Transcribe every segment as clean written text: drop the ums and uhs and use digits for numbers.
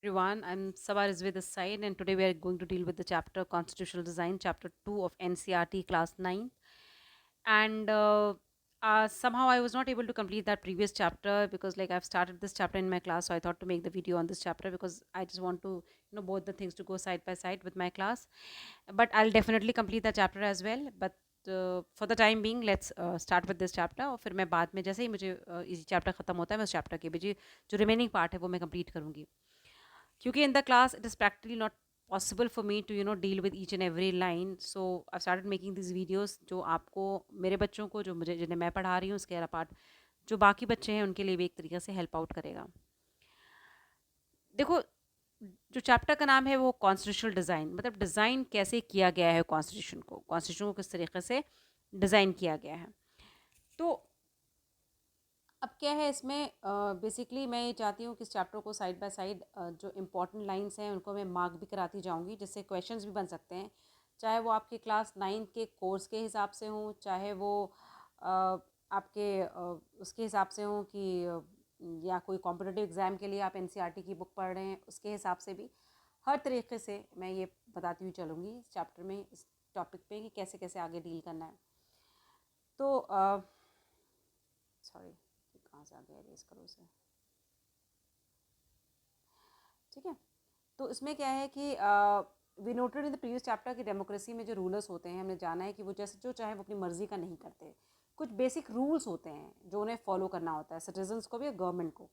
Everyone, I'm Sabar Rizvi this side, and today we are going to deal with the chapter Constitutional Design, chapter 2 of NCRT class 9. And somehow I was not able to complete that previous chapter because, like, I've started this chapter in my class, so I thought to make the video on this chapter because I just want to, both the things to go side by side with my class. But I'll definitely complete that chapter as well. But for the time being, let's start with this chapter. और फिर मैं बाद में जैसे ही मुझे इसी chapter ख़त्म होता है मैं उस चैप्टर के भी जो रिमेनिंग पार्ट है वो मैं कंप्लीट करूँगी क्योंकि in the class it is practically not possible for me to deal with each and every line so I started making this videos जो आपको मेरे बच्चों को जो मुझे जिन्हें मैं पढ़ा रही हूँ उसके अपार्ट जो बाकी बच्चे हैं उनके लिए भी एक तरीके से हेल्प आउट करेगा। देखो, जो चैप्टर का नाम है वो कॉन्स्टिट्यूशनल डिज़ाइन, मतलब डिज़ाइन कैसे किया गया है कॉन्स्टिट्यूशन को किस तरीके से डिज़ाइन किया गया है। तो अब क्या है इसमें बेसिकली मैं ये चाहती हूँ कि इस चैप्टर को साइड बाय साइड जो इम्पोर्टेंट लाइंस हैं उनको मैं मार्क भी कराती जाऊँगी जिससे क्वेश्चंस भी बन सकते हैं, चाहे वो आपके क्लास 9 के कोर्स के हिसाब से हों, चाहे वो आपके उसके हिसाब से हों कि या कोई कॉम्पिटिटिव एग्ज़ाम के लिए आप एनसीईआरटी की बुक पढ़ रहे हैं उसके हिसाब से भी। हर तरीके से मैं ये बताती हुई चलूँगी इस चैप्टर में, इस टॉपिक पे कि कैसे कैसे आगे डील करना है। तो सॉरी, कहाँ से आ गया, इरेज करो उसे। ठीक है, तो इसमें क्या है कि we noted in the previous chapter की डेमोक्रेसी में जो रूलर्स होते हैं हमने जाना है कि वो जैसे जो चाहे वो अपनी मर्जी का नहीं करते। कुछ बेसिक रूल्स होते हैं जो उन्हें फॉलो करना होता है, सिटीजन्स को भी और गवर्नमेंट को।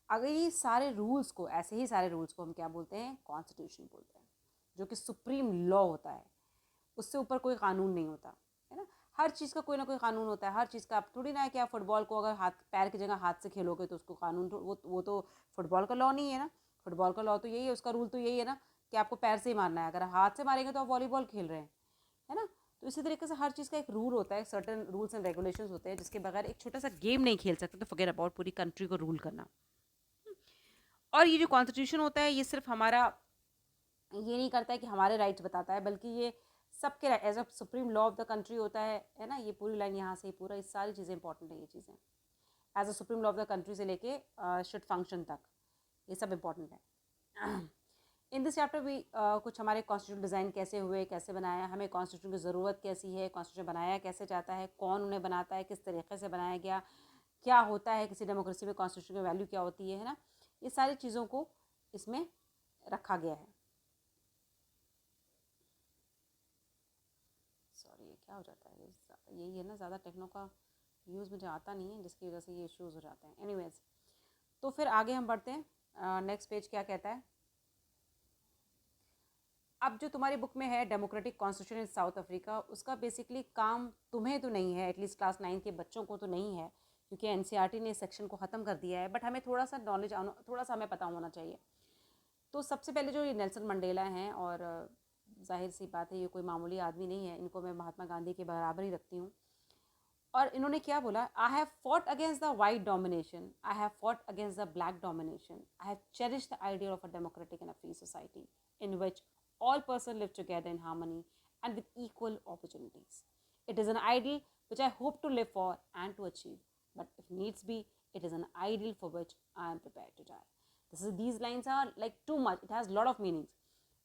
अगर ये सारे रूल्स को, ऐसे ही सारे रूल्स को हम क्या बोलते हैं, कॉन्स्टिट्यूशन बोलते हैं, जो कि सुप्रीम लॉ होता है। उससे ऊपर कोई कानून नहीं होता है ना। हर चीज़ का कोई ना कोई कानून होता है, हर चीज़ का। आप थोड़ी ना है कि आप फुटबॉल को अगर हाथ पैर की जगह हाथ से खेलोगे तो उसको कानून वो तो फुटबॉल का लॉ नहीं है ना। फुटबॉल का लॉ तो यही है, उसका रूल तो यही है ना कि आपको पैर से ही मारना है। अगर हाथ से मारेंगे तो आप वॉलीबॉल खेल रहे हैं, है ना। तो इसी तरीके से हर चीज़ का एक रूल होता है, सर्टेन रूल्स एंड रेगुलेशंस होते हैं जिसके बगैर एक छोटा सा गेम नहीं खेल सकते। तो फॉरगेट अबाउट पूरी कंट्री को रूल करना। और ये जो कॉन्स्टिट्यूशन होता है ये सिर्फ हमारा ये नहीं करता है कि हमारे राइट्स बताता है, बल्कि ये सबके as a supreme law of the country होता है ना। ये पूरी लाइन यहाँ से ही पूरा, ये सारी चीज़ें इंपॉर्टेंट है। ये चीज़ें as a supreme law of the country से लेके शुड फंक्शन तक ये सब इंपॉर्टेंट है। इन दिस चैप्टर भी कुछ हमारे कॉन्स्टिट्यूशन डिज़ाइन कैसे हुए, कैसे बनाया, हमें कॉन्स्टिट्यूशन की ज़रूरत कैसी है, कॉन्स्टिट्यूशन बनाया कैसे जाता है, कौन उन्हें बनाता है, किस तरीके से बनाया गया, क्या होता है किसी डेमोक्रेसी में, कॉन्स्टिट्यूशन की वैल्यू क्या होती है ना। ये सारी चीज़ों को इसमें रखा गया है। सॉरी, ये क्या हो जाता है, यही है ना, ज़्यादा टेक्नो का यूज़ मुझे आता नहीं है जिसकी वजह से ये इश्यूज़ हो जाते हैं। एनीवेज, तो फिर आगे हम बढ़ते हैं। नेक्स्ट पेज क्या कहता है। अब जो तुम्हारी बुक में है democratic constitution in south Africa, उसका बेसिकली काम तुम्हें तो नहीं है, एटलीस्ट क्लास 9 के बच्चों को तो नहीं है क्योंकि एनसीईआरटी ने इस सेक्शन को ख़त्म कर दिया है। बट हमें थोड़ा सा नॉलेज, थोड़ा सा हमें पता होना चाहिए। तो सबसे पहले जो ये नेल्सन मंडेला हैं, और जाहिर सी बात है ये कोई मामूली आदमी नहीं है, इनको मैं महात्मा गांधी के बराबर ही रखती हूँ। और इन्होंने क्या बोला, I have fought against the white domination, I have fought against the black domination, I have cherish the idea of a democratic and a free society in which all persons live together in harmony and with equal opportunities. It is an ideal which I hope to live for and to achieve, but if needs be, it is an ideal for which I am prepared to die. These lines are like too much. It has a lot of meanings.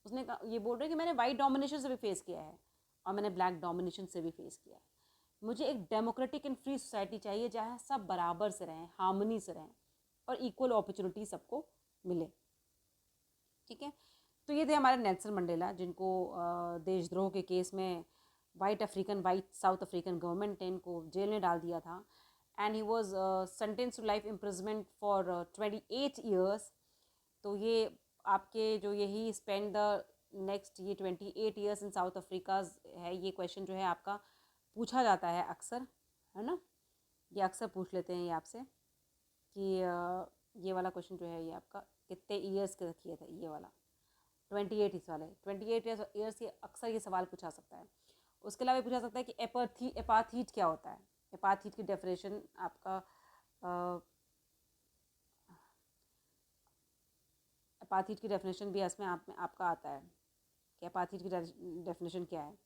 उसने ये बोल रहे हैं कि मैंने white domination से भी face किया है और मैंने ब्लैक डोमिनेशन से भी फेस किया है। मुझे एक डेमोक्रेटिक एंड फ्री सोसाइटी चाहिए जहाँ सब बराबर से रहें, हार्मनी से रहें और इक्वल अपॉर्चुनिटी सबको मिले। ठीक है, तो ये थे हमारे नेल्सन मंडेला, जिनको देशद्रोह के केस में वाइट साउथ अफ्रीकन गवर्नमेंट ने इनको जेल में डाल दिया था। And he was sentence to life imprisonment for 28 years. तो ये आपके जो यही स्पेंड द नेक्स्ट ये 28 ईयर्स इन साउथ अफ्रीका है, ये क्वेश्चन जो है आपका पूछा जाता है अक्सर, है ना। ये अक्सर पूछ लेते हैं ये आपसे कि ये वाला क्वेश्चन जो है ये आपका कितने ईयर्स के किए थे, ये वाला 28 इस वाले 28 ईयर्स ये अक्सर ये सवाल पूछा सकता है। उसके अलावा पूछा सकता है कि एपाथीट क्या होता है। एपाथीट की डेफिनेशन आपका एपाथीट की डेफिनेशन भी इसमें आपका आता है कि एपाथीट की डेफिनेशन क्या है।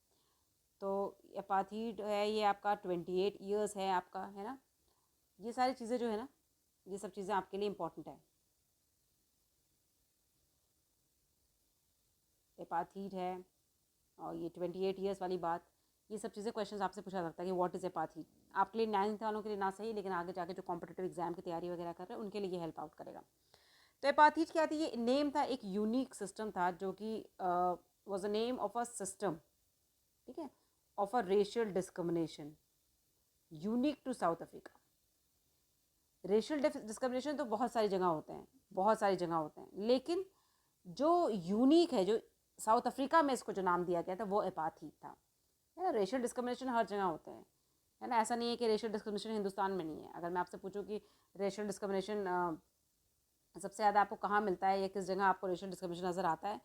तो एपाथीट है ये आपका 28 ईयर्स है आपका, है ना। ये सारी चीज़ें जो है ना, ये सब चीज़ें आपके लिए इम्पोर्टेंट है। एपाथीड है, और ये 28 ईयर्स वाली बात, ये सब चीज़ें क्वेश्चन आपसे पूछा सकता है कि व्हाट इज़ एपाथीड। आपके लिए 9th वालों के लिए ना सही, लेकिन आगे जाके जो कॉम्पिटेटिव एग्जाम की तैयारी वगैरह कर रहे हैं उनके लिए ये हेल्प आउट करेगा। तो एपाथीड क्या थी? ये नेम था, एक यूनिक सिस्टम था जो कि was a name of a system, ठीक है, of a racial discrimination unique to South Africa. Racial discrimination तो बहुत सारी जगह होते हैं, बहुत सारी जगह होते हैं, लेकिन जो यूनिक है, जो साउथ अफ्रीका में इसको जो नाम दिया गया था वो एपाथीड था, है ना। रेशियल डिस्क्रिमिनेशन हर जगह होते हैं, है ना। ऐसा नहीं है कि रेशियल डिस्क्रिमिनेशन हिंदुस्तान में नहीं है। अगर मैं आपसे पूछूं कि रेशियल डिस्क्रिमिनेशन सबसे ज़्यादा आपको कहाँ मिलता है या किस जगह आपको रेशियल डिस्क्रिमिनेशन नज़र आता है,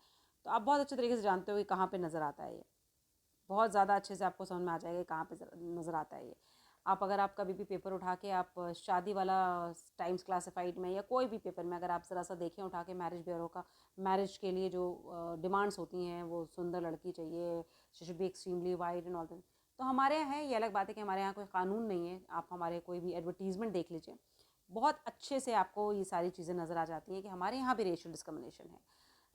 तो आप बहुत अच्छे तरीके से जानते हो कि कहाँ पे नज़र आता है। ये बहुत ज़्यादा अच्छे से आपको समझ में आ जाएगा कहाँ पे नज़र आता है ये। आप अगर आप कभी भी पेपर उठा के आप शादी वाला टाइम्स क्लासिफाइड में या कोई भी पेपर में अगर आप ज़रा सा देखें उठा के मैरिज ब्यूरो का, मैरिज के लिए जो डिमांड्स होती हैं, वो सुंदर लड़की चाहिए, she should be extremely white and all that. तो हमारे यहाँ है, ये अलग बात है कि हमारे यहाँ कोई कानून नहीं है। आप हमारे कोई भी एडवर्टीज़मेंट देख लीजिए, बहुत अच्छे से आपको ये सारी चीज़ें नज़र आ जाती हैं कि हमारे यहाँ भी रेशियल डिस्क्रिमिनेशन है,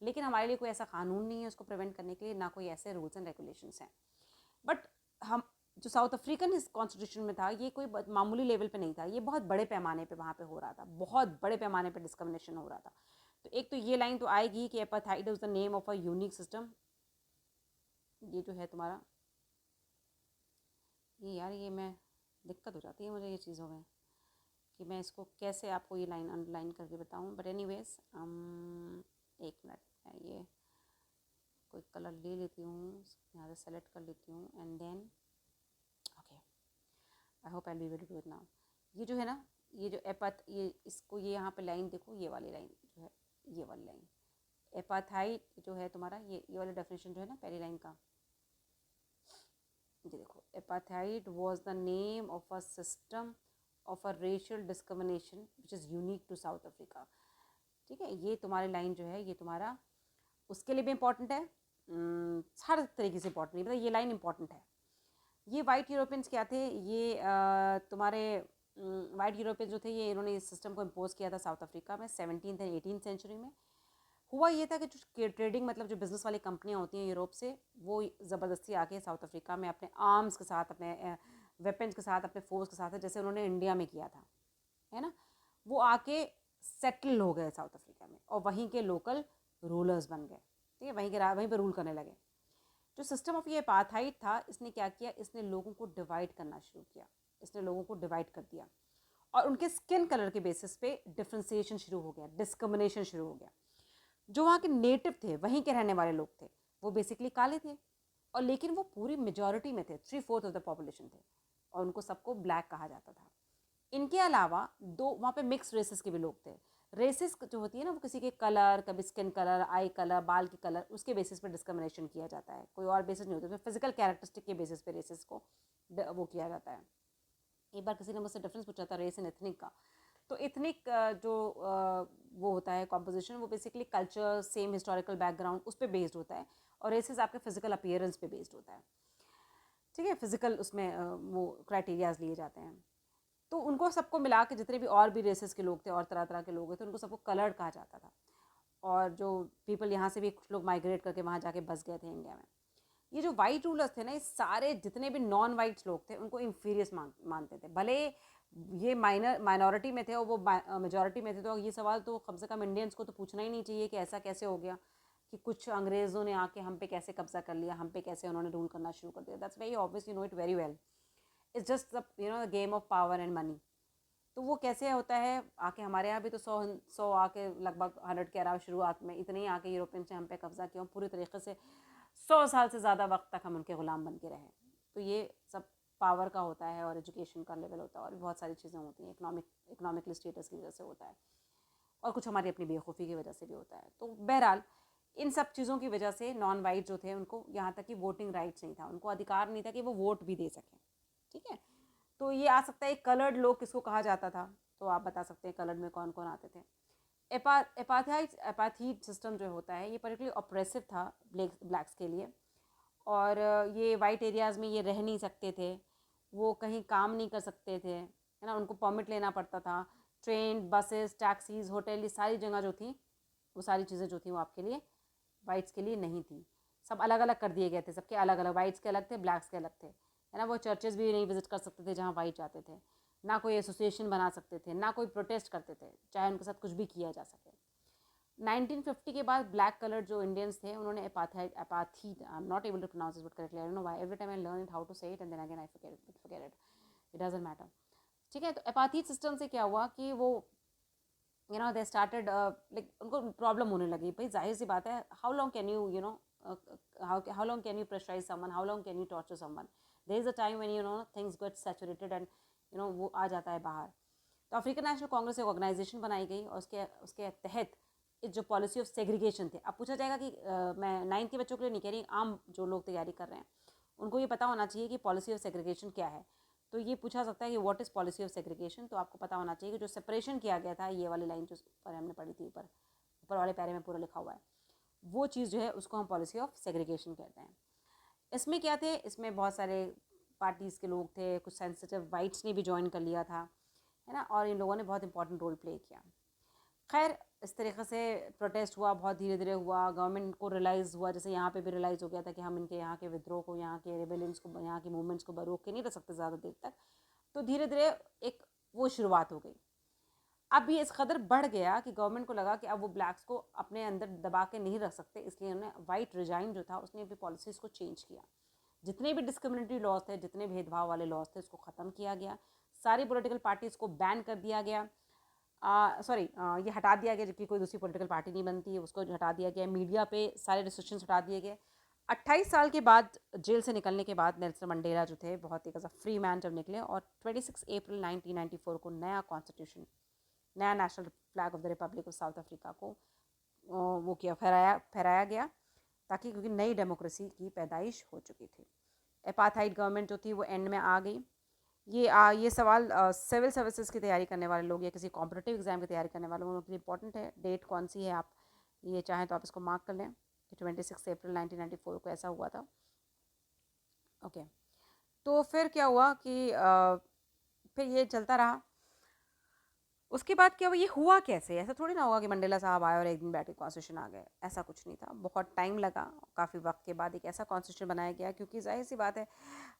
लेकिन हमारे लिए कोई ऐसा कानून नहीं है उसको प्रिवेंट करने के लिए, ना कोई ऐसे रूल्स एंड रेगुलेशंस हैं। बट हम जो साउथ अफ्रीकन इस कॉन्स्टिट्यूशन में था, ये कोई मामूली लेवल पे नहीं था, ये बहुत बड़े पैमाने पे वहाँ पे हो रहा था, बहुत बड़े पैमाने पे डिस्क्रिमिनेशन हो रहा था। तो एक तो ये लाइन तो आएगी कि apartheid is the name of a unique system. ये जो है तुम्हारा, ये यार ये मैं दिक्कत हो जाती है मुझे ये चीज़ों में कि मैं इसको कैसे आपको ये लाइन अंडरलाइन करके बताऊँ। बट एनीवेज एक मिनट, मैं ये कोई कलर ले लेती हूँ, यहाँ से सेलेक्ट कर लेती हूँ and then okay, I hope I will be able to do it now. ये जो है ना, ये जो ये इसको ये यहाँ पे लाइन देखो, ये वाली लाइन जो है, ये वाली लाइन एपाथाइड जो है तुम्हारा, ये वाला डेफिनेशन जो है ना पहली लाइन का, ये देखो, apartheid was the name of a system of a racial discrimination which is unique to South Africa. ठीक है, ये तुम्हारी लाइन जो है ये तुम्हारा उसके लिए भी इम्पॉर्टेंट है, हर तरीके से इम्पॉर्टेंट नहीं, मतलब ये लाइन इम्पॉर्टेंट है। ये वाइट यूरोपियंस क्या थे, ये तुम्हारे वाइट यूरोपियंस जो थे, ये इन्होंने इस सिस्टम को इम्पोज किया था साउथ अफ्रीका में 17th एंड 18th सेंचुरी में। हुआ ये था कि जो ट्रेडिंग मतलब जो बिज़नेस वाली कंपनियां होती हैं यूरोप से, वो ज़बरदस्ती आके साउथ अफ्रीका में अपने आर्म्स के साथ, अपने वेपन्स के साथ, अपने फोर्स के साथ, जैसे उन्होंने इंडिया में किया था, है ना, वो आके सेटल हो गए साउथ अफ्रीका में और वहीं के लोकल रूलर्स बन गए। ठीक है, वहीं पर रूल करने लगे। जो सिस्टम ऑफ ये अपार्थाइड था, इसने क्या किया, इसने लोगों को डिवाइड करना शुरू किया, इसने लोगों को डिवाइड कर दिया और उनके स्किन कलर के बेसिस पे डिफ्रेंसिएशन शुरू हो गया, डिस्क्रिमिनेशन शुरू हो गया। जो वहाँ के नेटिव थे, वहीं के रहने वाले लोग थे, वो बेसिकली काले थे, और लेकिन वो पूरी मेजॉरिटी में थे, 3/4 ऑफ द पॉपुलेशन थे, और उनको सबको ब्लैक कहा जाता था। इनके अलावा दो वहाँ पे मिक्स रेसेस के भी लोग थे। रेसेस जो होती है ना, वो किसी के कलर, कभी स्किन कलर, आई कलर, बाल की कलर, उसके बेसिस पे डिस्क्रिमिनेशन किया जाता है, कोई और बेसिस नहीं होता, फिजिकल कैरेक्टरिस्टिक के बेसिस पे रेसेस को वो किया जाता है। एक बार किसी ने मुझसे डिफरेंस पूछा था रेस एंड एथनिक का, तो एथनिक जो वो होता है कॉम्पोजिशन, वो basically culture, same historical background, उस पर बेस्ड होता है, और रेसेस आपके फिजिकल अपीयरेंस पे बेस्ड होता है। ठीक है, फिजिकल उसमें वो क्राइटेरियाज लिए जाते हैं। तो उनको सबको मिला के जितने भी और भी रेसेस के लोग थे और तरह तरह के लोग थे, उनको सबको कलर्ड कहा जाता था। और जो पीपल यहाँ से भी कुछ लोग माइग्रेट करके वहाँ जाके बस गए थे इंडिया में। ये जो वाइट रूलर्स थे ना, ये सारे जितने भी नॉन वाइट्स लोग थे उनको इन्फीरियस मानते थे, भले ये माइनॉरिटी में थे और वो मेजॉरिटी में थे। तो ये सवाल तो कम से कम इंडियंस को तो पूछना ही नहीं चाहिए कि ऐसा कैसे हो गया कि कुछ अंग्रेज़ों ने आके हम पे कैसे कब्जा कर लिया, हम पे कैसे उन्होंने रूल करना शुरू कर दिया। That's very obvious, you know it very well. It's just the game of power and money. तो वो कैसे होता है, आके हमारे यहाँ भी तो 100 आके लगभग 100 के अराउंड शुरुआत में इतने ही आके यूरोपियन से हम पे कब्जा किया, पूरी तरीके से 100 साल से ज़्यादा वक्त तक हम उनके ग़ुलाम बन के रहे। तो ये सब पावर का होता है, और एजुकेशन का लेवल होता है, और बहुत सारी चीज़ें होती हैं, इकोनॉमिकली स्टेटस की वजह से होता है, और कुछ हमारी अपनी बेवकूफ़ी की वजह से भी होता है। तो बहरहाल इन सब चीज़ों की वजह से नॉन वाइट जो थे, उनको यहाँ तक कि वोटिंग राइट्स नहीं था, उनको अधिकार नहीं था कि वो वोट भी दे सकें। ठीक है, तो ये आ सकता है कलर्ड लोग किसको कहा जाता था, तो आप बता सकते हैं कलर्ड में कौन कौन आते थे। एपाथीड सिस्टम जो होता है, ये पर्टिकुलरली ऑप्रेसिव था ब्लैक्स के लिए, और ये वाइट एरियाज़ में ये रह नहीं सकते थे, वो कहीं काम नहीं कर सकते थे, है ना, उनको परमिट लेना पड़ता था। ट्रेन, बसेस, टैक्सीज़, होटल, ये सारी जगह जो थी, वो सारी चीज़ें जो थी वो आपके लिए वाइट्स के लिए नहीं थी, सब अलग अलग कर दिए गए थे, सबके अलग अलग, वाइट्स के अलग थे, ब्लैक्स के अलग थे, है ना। वो चर्चेस भी नहीं विजिट कर सकते थे जहाँ वाइट जाते थे, ना कोई एसोसिएशन बना सकते थे, ना कोई प्रोटेस्ट करते थे, चाहे उनके साथ कुछ भी किया जा सके। 1950 के बाद ब्लैक कलर जो इंडियंस थे उन्होंने apartheid, I am not able to pronounce it correctly, I don't know why every time I learn it how to say it and then again I forget it, it doesn't matter. ठीक है, तो एपाथीड system से क्या हुआ कि वो they started like उनको problem होने लगी। भाई जाहिर सी बात है, how long can you how long can you pressurise someone, how long can you torture someone, there is a time when things get saturated and वो आ जाता है बाहर। तो अफ्रीकन नेशनल कांग्रेस एक ऑर्गेनाइजेशन बनाई गई और उसके तहत इस जो पॉलिसी ऑफ सेग्रीगेशन थे। अब पूछा जाएगा कि मैं 9th के बच्चों के लिए नहीं कह रही, आम जो लोग तैयारी कर रहे हैं उनको ये पता होना चाहिए कि पॉलिसी ऑफ सेग्रीगेशन क्या है। तो ये पूछा सकता है कि what is policy of segregation, तो आपको पता होना चाहिए कि जो सेपरेशन किया गया था, ये वाली लाइन जो पर हमने पढ़ी थी ऊपर ऊपर वाले पैरे में पूरा लिखा हुआ है, वो चीज़ जो है उसको हम पॉलिसी ऑफ सेग्रीगेशन कहते हैं। इसमें क्या थे, इसमें बहुत सारे पार्टीज़ के लोग थे, कुछ सेंसिटिव वाइट्स ने भी ज्वाइन कर लिया था, है ना, और इन लोगों ने बहुत इंपॉर्टेंट रोल प्ले किया। खैर इस तरीके से प्रोटेस्ट हुआ, बहुत धीरे धीरे हुआ, गवर्नमेंट को रियलाइज़ हुआ, जैसे यहाँ पे भी रियलाइज़ हो गया था कि हम इनके यहाँ के विद्रोह को, यहाँ के रेबेलियंस को, यहाँ की मूवमेंट्स को रोक के नहीं रख सकते ज़्यादा देर तक। तो धीरे धीरे एक वो शुरुआत हो गई। अब ये इस कदर बढ़ गया कि गवर्नमेंट को लगा कि अब वो ब्लैक्स को अपने अंदर दबा के नहीं रख सकते, इसलिए उन्होंने वाइट रिजाइन जो था उसने भी पॉलिसीज़ को चेंज किया। जितने भी डिस्क्रिमिनेटरी लॉज थे, जितने भेदभाव वाले लॉज थे, उसको ख़त्म किया गया। सारी पॉलिटिकल पार्टीज़ को बैन कर दिया गया, ये हटा दिया गया, जबकि कोई दूसरी पॉलिटिकल पार्टी नहीं बनती है, उसको हटा दिया गया। मीडिया पे सारे रिस्ट्रिक्शंस हटा दिए गए। 28 साल के बाद जेल से निकलने के बाद नेल्सन मंडेला जो थे बहुत ही फ्री मैन जब निकले, और 26 अप्रैल 1994 को नया कॉन्स्टिट्यूशन, नया national flag of the Republic of south Africa को वो किया, फहराया गया, ताकि क्योंकि नई डेमोक्रेसी की पैदाइश हो चुकी थी। एपाथाइड गवर्नमेंट जो थी वो एंड में आ गई। ये सवाल सिविल सर्विसेज की तैयारी करने वाले लोग या किसी कॉम्पिटिटिव एग्जाम की तैयारी करने वाले लोगों के लिए इंपॉर्टेंट है। डेट कौन सी है, आप ये चाहें तो आप इसको मार्क कर लें कि 26 अप्रैल 1994 को ऐसा हुआ था। ओके, तो फिर क्या हुआ कि फिर ये चलता रहा। उसके बाद क्या हुआ, ये हुआ कैसे, ऐसा थोड़ी ना होगा कि मंडेला साहब आए और एक दिन बैठ के कॉन्स्टिट्यूशन आ गए, ऐसा कुछ नहीं था। बहुत टाइम लगा, काफ़ी वक्त के बाद एक ऐसा कॉन्स्टिट्यूशन बनाया गया, क्योंकि जाहिर सी बात है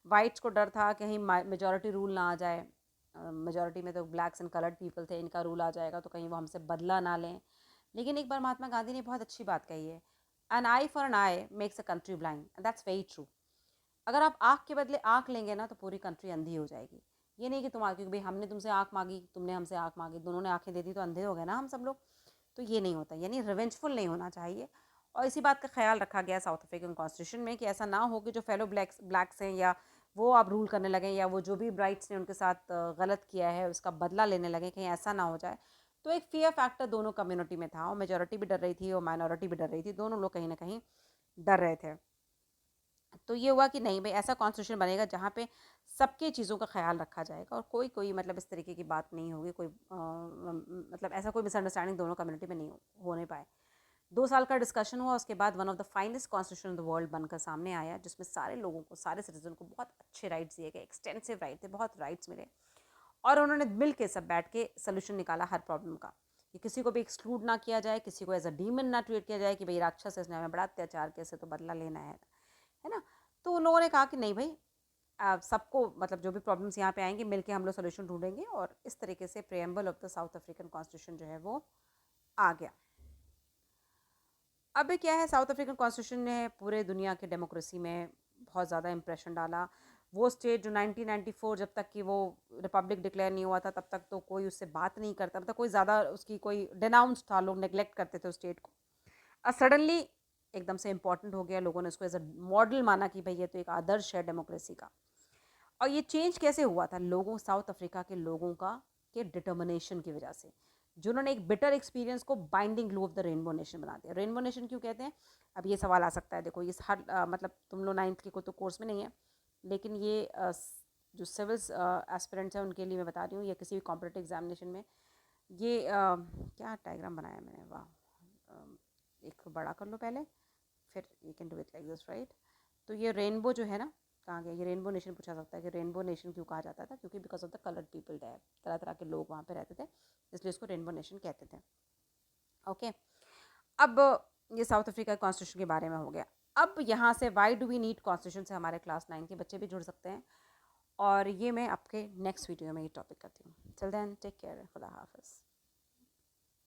वाइट्स को डर था कहीं मेजॉरिटी रूल ना आ जाए, मेजॉरिटी में तो ब्लैक्स एंड कलर्ड पीपल थे, इनका रूल आ जाएगा तो कहीं वो हमसे बदला ना लें। लेकिन एक बार महात्मा गांधी ने बहुत अच्छी बात कही है, an eye for an eye makes a country blind, and that's very true. अगर आप आँख के बदले आँख लेंगे ना तो पूरी कंट्री अंधी हो जाएगी। ये नहीं कि तुम क्योंकि भाई हमने तुमसे आँख मांगी, तुमने हमसे आँख मांगी, दोनों ने आँखें दे दी तो अंधे हो गए ना हम सब लोग। तो ये नहीं होता, यानी रिवेंजफुल नहीं होना चाहिए। और इसी बात का ख्याल रखा गया साउथ अफ्रीकन कॉन्स्टिट्यूशन में कि ऐसा ना हो कि जो फेलो ब्लैक्स हैं या वो अब रूल करने लगे, या वो जो भी ब्राइट्स ने उनके साथ गलत किया है उसका बदला लेने लगे, कहीं ऐसा ना हो जाए। तो एक फियर फैक्टर दोनों कम्युनिटी में था, और मेजॉरिटी भी डर रही थी और माइनॉरिटी भी डर रही थी, दोनों लोग कहीं ना कहीं डर रहे थे। तो ये हुआ कि नहीं भाई, ऐसा कॉन्स्टिट्यूशन बनेगा जहाँ पे सबके चीज़ों का ख्याल रखा जाएगा, और कोई कोई मतलब इस तरीके की बात नहीं होगी, कोई मतलब ऐसा कोई मिसअंडरस्टैंडिंग दोनों कम्युनिटी में नहीं होने पाए। 2 साल का डिस्कशन हुआ, उसके बाद one of the finest constitution in the world बनकर सामने आया, जिसमें सारे लोगों को, सारे सिटीजन को बहुत अच्छे राइट्स दिए गए, एक्सटेंसिव राइट थे, बहुत राइट्स मिले। और उन्होंने मिल के सब बैठ के सोल्यूशन निकाला हर प्रॉब्लम का, कि किसी को भी एक्सक्लूड ना किया जाए, किसी को एज अ डीमन ना ट्रीट किया जाए कि भाई राक्षस है, इसने हमें बड़ा अत्याचार किया, तो बदला लेना है ना। तो उन लोगों ने कहा कि नहीं भाई, सबको मतलब जो भी प्रॉब्लम्स यहाँ पे आएंगे मिलके हम लोग सोल्यूशन ढूंढेंगे, और इस तरीके से preamble of the south African constitution जो है वो आ गया। अब क्या है, साउथ अफ्रीकन कॉन्स्टिट्यूशन ने पूरे दुनिया के डेमोक्रेसी में बहुत ज़्यादा इंप्रेशन डाला। वो स्टेट जो 1994 जब तक कि वो रिपब्लिक डिक्लेयर नहीं हुआ था तब तक तो कोई उससे बात नहीं करता, मतलब कोई ज़्यादा उसकी कोई डिनाउंस था, लोग नेग्लेक्ट करते थे उस स्टेट को। और सडनली एकदम से इम्पॉर्टेंट हो गया, लोगों ने उसको एज अ मॉडल माना कि भाई ये तो एक आदर्श है डेमोक्रेसी का। और ये चेंज कैसे हुआ था, लोगों, साउथ अफ्रीका के लोगों का के डिटर्मिनेशन की वजह से, जिन्होंने एक बिटर एक्सपीरियंस को binding glue of the rainbow nation बना दिया। रेनबो नेशन क्यों कहते हैं, अब ये सवाल आ सकता है। देखो ये हर मतलब तुम लोग 9th के को तो कोर्स में नहीं है, लेकिन ये जो सिविल्स एस्पिरेंट्स हैं उनके लिए मैं बता रही हूँ, या किसी भी कॉम्पिटिटिव एग्जामिनेशन में ये क्या डायग्राम बनाया मैंने, वाह, एक बड़ा कर लो पहले, फिर you can do it like this, right. तो ये रेनबो जो है ना, कहाँ गया ये रेनबो नेशन, पूछा सकता है कि रेनबो नेशन क्यों कहा जाता था, क्योंकि because of the coloured people there, तरह तरह के लोग वहाँ पे रहते थे, इसलिए इसको रेनबो नेशन कहते थे। ओके, अब ये साउथ अफ्रीका के कॉन्स्टिट्यूशन के बारे में हो गया। अब यहाँ से why do we need constitution से हमारे क्लास 9 के बच्चे भी जुड़ सकते हैं, और ये मैं आपके नेक्स्ट वीडियो में ये टॉपिक करती हूँ। टिल देन टेक केयर, खुदा हाफिज़।